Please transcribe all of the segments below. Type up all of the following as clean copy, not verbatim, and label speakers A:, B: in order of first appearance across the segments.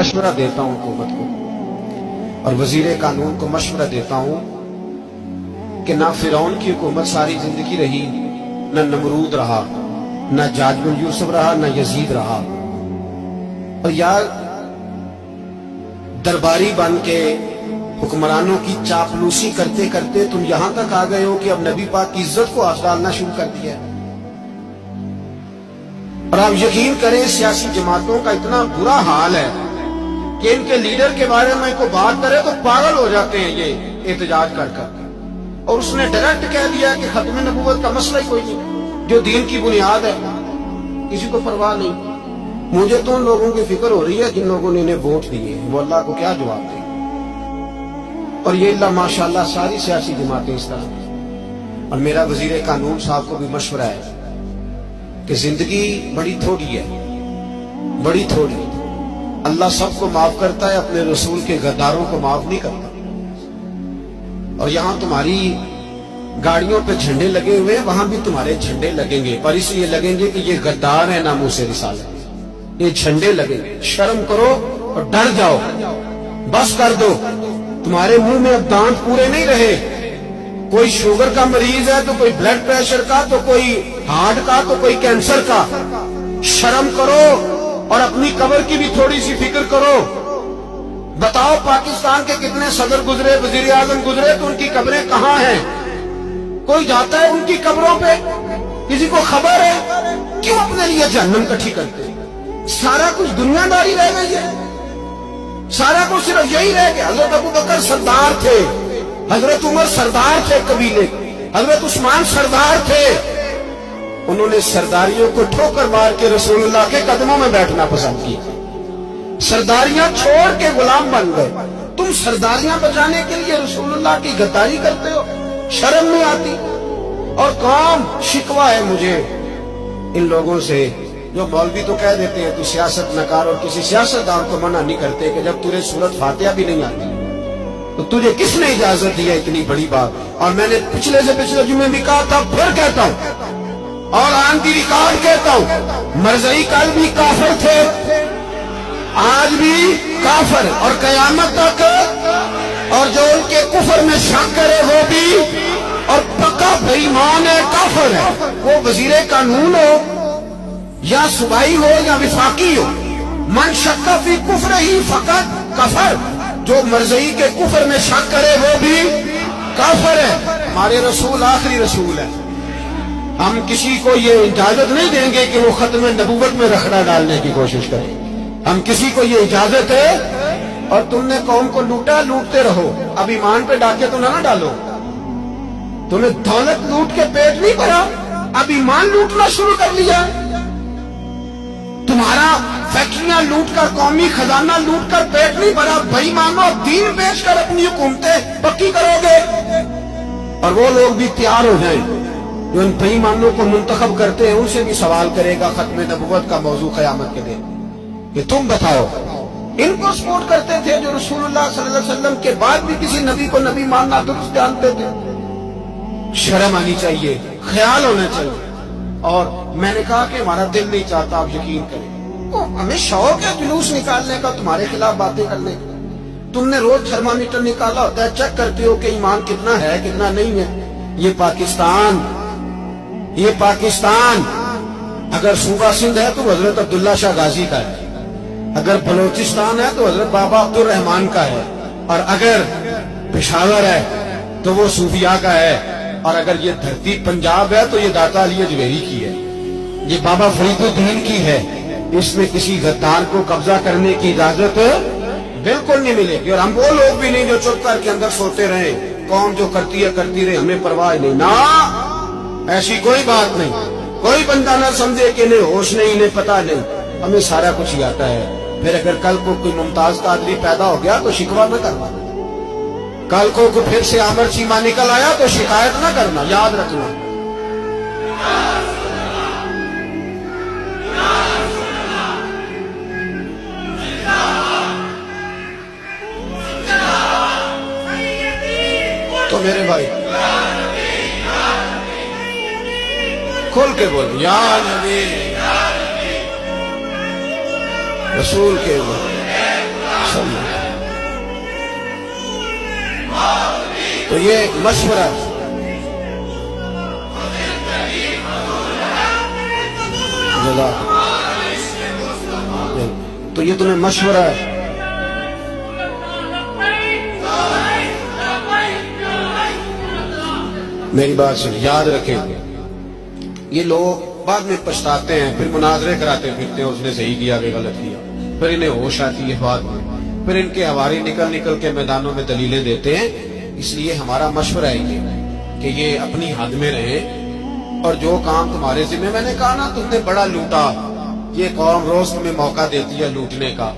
A: मशवरा देता हूं हुकूमत को और वजीर कानून को मशवरा देता हूं कि ना फिरौन की हुकूमत सारी जिंदगी रही, न नमरूद रहा, न जाज बिन यूसुफ रहा, न यजीद रहा। और यार दरबारी बन के हुक्मरानों की चापलूसी करते करते तुम यहां तक आ गए हो कि अब नबी पाक की इज्जत को आस डालना शुरू कर दिया है। और आप यकीन करें सियासी जमातों का इतना बुरा हाल है कि इनके लीडर के बारे में कोई बात करे तो पागल हो जाते हैं ये एहतजाज कर कर। और उसने डायरेक्ट कह दिया कि खत्म नबूवत का मसला ही कोई नहीं, जो दीन की बुनियाद है, किसी को परवाह नहीं। मुझे तो उन लोगों की फिक्र हो रही है जिन लोगों ने इन्हें वोट दिए, वो अल्लाह को क्या जवाब दें। और ये अल्लाह माशाल्लाह सारी सियासी जमातें इस तरह। और मेरा वजीर कानून साहब को भी मशवरा है कि जिंदगी बड़ी थोड़ी है, बड़ी थोड़ी। अल्लाह सबको माफ करता है, अपने रसूल के गद्दारों को माफ नहीं करता। और यहां तुम्हारी गाड़ियों पे झंडे लगे हुए हैं, वहां भी तुम्हारे झंडे लगेंगे, पर इसलिए लगेंगे कि ये गद्दार है नामों से रिसालत। ये झंडे लगेंगे। शर्म करो और डर जाओ, बस कर दो। तुम्हारे मुंह में अब दांत पूरे नहीं रहे। कोई शुगर का मरीज है तो कोई ब्लड प्रेशर का, तो कोई हार्ट का, तो कोई कैंसर का। शर्म करो और अपनी कब्र की भी थोड़ी सी फिक्र करो। बताओ पाकिस्तान के कितने सदर गुजरे, वजीर आजम गुजरे, तो उनकी कब्रें कहां हैं? कोई जाता है उनकी कब्रों पे? किसी को खबर है? क्यों अपने लिए जहन्नम इकट्ठी करते? सारा कुछ दुनियादारी रह गई है, सारा कुछ सिर्फ यही रह गया। हजरत अबू बकर सरदार थे, हजरत उमर सरदार थे कबीले, हजरत उस्मान सरदार थे। उन्होंने सरदारियों को ठोकर मार के रसूलुल्लाह के कदमों में बैठना पसंद किया। सरदारियां छोड़ के गुलाम बन गए। तुम सरदारियां बचाने के लिए रसूलुल्लाह की गद्दारी करते हो, शर्म नहीं आती? और कौम शिकवा है मुझे इन लोगों से जो मौलवी तो कह देते हैं तू सियासत न कर, और किसी सियासतदान को मना नहीं करते कि जब तुझे सूरत फातिहा भी नहीं आती तो तुझे किसने इजाजत दी है इतनी बड़ी बात। और मैंने पिछले से पिछले जुम्मे भी कहा था, फिर कहता हूं और ऑन दी रिकॉर्ड कहता हूं, मरज़ई कल भी काफिर थे, आज भी काफिर और कयामत तक। और जो उनके कुफर में शक करे वो भी और पक्का बेईमान है, काफिर है। वो वजीर कानून हो या सूबाई हो या विफाकी हो, मन शक्का फी कुफर ही फकत कफर। जो मरज़ई के कुफर में शक करे वो भी काफिर है। हमारे रसूल आखिरी रसूल है। हम किसी को ये इजाजत नहीं देंगे कि वो खत्म नबूवत में रखना डालने की कोशिश करे। हम किसी को ये इजाजत है। और तुमने कौम को लूटा, लूटते रहो। अब ईमान पे डाके तो ना डालो। तुमने दौलत लूट के पेट नहीं भरा, अब ईमान लूटना शुरू कर लिया। तुम्हारा फैक्ट्रियां लूट कर, कौमी खजाना लूट कर पेट नहीं भरा। भाई मानो दीन बेच कर अपनी हुकूमतें पक्की करोगे। और वो लोग भी तैयार हो जाएं जो इन बेईमानों को मुंतखब करते हैं, उनसे भी सवाल करेगा खत्म नबूवत का मौजू क़यामत के दिन कि तुम बताओ। इनको सपोर्ट करते थे जो रसूलुल्लाह सल्लल्लाहु अलैहि वसल्लम के बाद भी किसी नबी को नबी मानना दुरुस्त जानते थे। शर्म आनी चाहिए, ख्याल होना चाहिए। और मैंने कहा कि हमारा दिल नहीं चाहता, आप यकीन करें। तो हमें शौक है जुलूस निकालने का, तुम्हारे खिलाफ बातें करने का। तुमने रोज थर्मामीटर निकाला होता है, चेक करते हो कि ईमान कितना है कितना नहीं है। ये पाकिस्तान, ये पाकिस्तान अगर सूबा सिंध है तो हजरत अब्दुल्ला शाह गाजी का है, अगर बलोचिस्तान है तो हजरत बाबा अब्दुल रहमान का है, और अगर पेशावर है तो वो सूफिया का है, और अगर ये धरती पंजाब है तो ये दाता अली अजमेरी की है, ये बाबा फरीदुद्दीन की है। इसमें किसी गद्दार को कब्जा करने की इजाजत बिल्कुल नहीं मिलेगी। और हम वो लोग भी नहीं जो चुप करके अंदर सोते रहे, कौम जो करती है करती रहे, हमें परवाह नहीं। ना, ऐसी कोई बात नहीं। कोई बंदा ना समझे कि इन्हें होश नहीं, इन्हें पता नहीं, हमें सारा कुछ ही आता है। फिर अगर कल को कोई मुमताज कादरी पैदा हो गया तो शिकवा न करना। कल को फिर से आमर चीमा निकल आया तो शिकायत ना करना, याद रखना। तो मेरे भाई खोल के बोल, या नबी रसूल के बोल। تو یہ مشورہ تو یہ تمہیں مشورہ ہے. میری بات سن، یاد رکھیں یہ لوگ بعد میں پچھتاتے ہیں، پھر مناظرے کراتے پھرتے ہیں اس نے صحیح کیا کہ غلط کیا، پھر انہیں ہوش آتی ہے بعد میں، پھر ان کے ہواری نکل نکل کے میدانوں میں دلیلیں دیتے ہیں. اس لیے ہمارا مشورہ ہے یہ کہ یہ اپنی حد میں رہیں، اور جو کام تمہارے ذمہ، میں نے کہا نا تم نے بڑا لوٹا، یہ قوم روز تمہیں موقع دیتی ہے لوٹنے کا،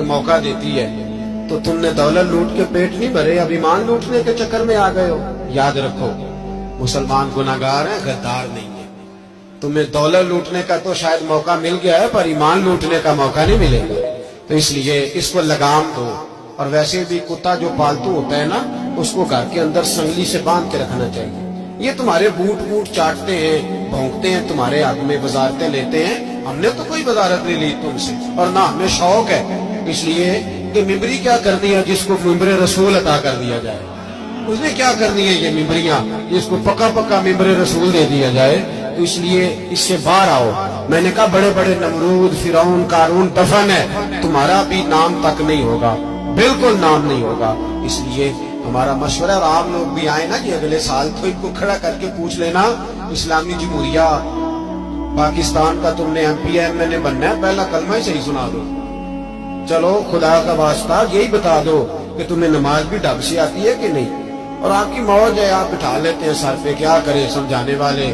A: موقع دیتی ہے، تو تم نے دولت لوٹ کے پیٹ نہیں بھرے، اب ایمان لوٹنے کے چکر میں آ گئے ہو. یاد رکھو مسلمان گناہگار ہیں، غدار نہیں ہے. تمہیں دولت لوٹنے کا تو شاید موقع مل گیا ہے، پر ایمان لوٹنے کا موقع نہیں ملے گا. تو اس لیے اس کو لگام دو. اور ویسے بھی کتا جو پالتو ہوتا ہے نا، اس کو گھر کے اندر سنگلی سے باندھ کے رکھنا چاہیے. یہ تمہارے بوٹ چاٹتے ہیں، بھونکتے ہیں، تمہارے حق میں وزارتیں لیتے ہیں. ہم نے تو کوئی وزارت نہیں لی تم سے، اور نہ ہمیں شوق ہے اس لیے کہ ممبری کیا کرنی ہے جس کو ممبر رسول عطا کر دیا جائے. اس نے کیا کرنی ہے یہ ممبریاں جس کو پکا ممبر رسول دے دیا جائے. تو اس لیے اس سے باہر آؤ. میں نے کہا بڑے بڑے نمرود، فرعون، قارون دفن ہے، تمہارا بھی نام تک نہیں ہوگا، بالکل نام نہیں ہوگا. اس لیے ہمارا مشورہ، اور آپ لوگ بھی آئے نا کہ اگلے سال تو ان کو کھڑا کر کے پوچھ لینا، اسلامی جمہوریہ پاکستان کا تم نے MPN بننا ہے، پہلا کلمہ ہی صحیح سنا دو. چلو خدا کا واسطہ یہی بتا دو کہ تمہیں نماز بھی ڈھنگ سے آتی ہے کہ نہیں. اور آپ کی موج ہے، آپ بٹھا لیتے ہیں سر پہ، کیا کرے، سمجھانے والے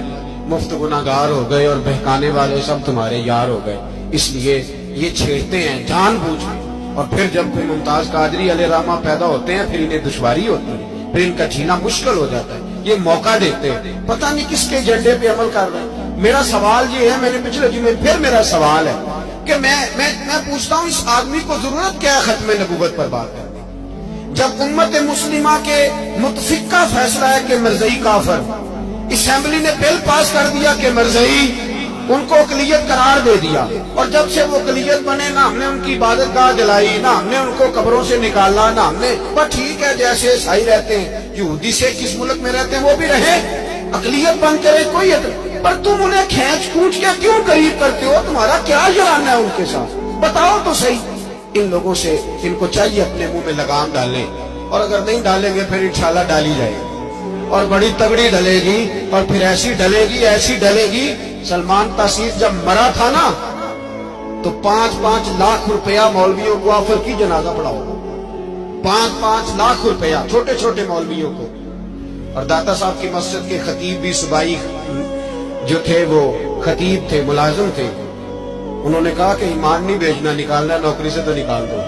A: مفت گناہگار ہو گئے اور بہکانے والے سب تمہارے یار ہو گئے. اس لیے یہ چھیڑتے ہیں جان بوجھ کے. اور پھر جب کوئی ممتاز قادری علیہ رحمہ پیدا ہوتے ہیں، پھر انہیں دشواری ہوتی ہے، پھر ان کا جینا مشکل ہو جاتا ہے. یہ موقع دیتے ہیں، پتہ نہیں کس کے ایجنڈے پہ عمل کر رہے ہیں. میرا سوال یہ ہے، میں نے پچھلے جمعے پھر میرا سوال ہے کہ میں پوچھتا ہوں اس آدمی کو ضرورت کیا ہے ختم نبوت پر بات کرنے، جب امت مسلمہ کے متفق کا فیصلہ ہے کہ مرزئی کافر. اسمبلی نے بل پاس کر دیا کہ مرزئی، ان کو اقلیت قرار دے دیا، اور جب سے وہ اقلیت بنے نہ ہم نے ان کی عبادت گاہ جلائی، نہ ہم نے ان کو قبروں سے نکالا، نہ ہم نے، پر ٹھیک ہے جیسے عیسائی رہتے ہیں، یہودی سے کس ملک میں رہتے ہیں وہ بھی رہے، اقلیت بن کے رہے، کوئی پر تم انہیں کھینچ کھونچ کے کیوں قریب کرتے ہو؟ تمہارا کیا جرانہ ہے ان کے ساتھ؟ بتاؤ تو صحیح. ان لوگوں سے ان کو چاہیے اپنے منہ میں لگام ڈالیں، اور اگر نہیں ڈالیں گے پھر انشاءاللہ ڈالی جائے گی، اور بڑی تگڑی ڈلے گی، اور پھر ایسی ڈلے گی. سلمان تاثیر جب مرا تھا نا تو 5-5 لاکھ روپیہ مولویوں کو آفر کی جنازہ پڑھاؤ، 5-5 لاکھ روپیہ چھوٹے چھوٹے مولویوں کو. اور داتا صاحب کی مسجد کے خطیب بھی صوبائی جو تھے وہ خطیب تھے، ملازم تھے، انہوں نے کہا کہ ایمان نہیں بیچنا، نکالنا نوکری سے تو نکال دو.